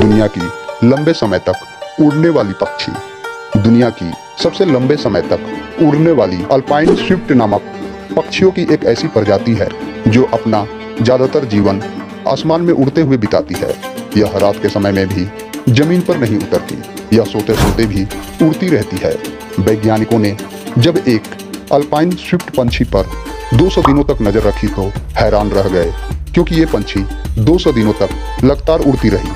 दुनिया की लंबे समय तक उड़ने वाली पक्षी। दुनिया की सबसे लंबे समय तक उड़ने वाली अल्पाइन स्विफ्ट नामक पक्षियों की एक ऐसी प्रजाति है जो अपना ज़्यादातर जीवन आसमान में उड़ते हुए बिताती है। यह रात के समय में भी जमीन पर नहीं उतरती, यह सोते सोते भी उड़ती रहती है। वैज्ञानिकों ने जब एक अल्पाइन स्विफ्ट पंछी पर 200 दिनों तक नजर रखी तो हैरान रह गए, क्योंकि ये पंछी 200 दिनों तक लगातार उड़ती रही।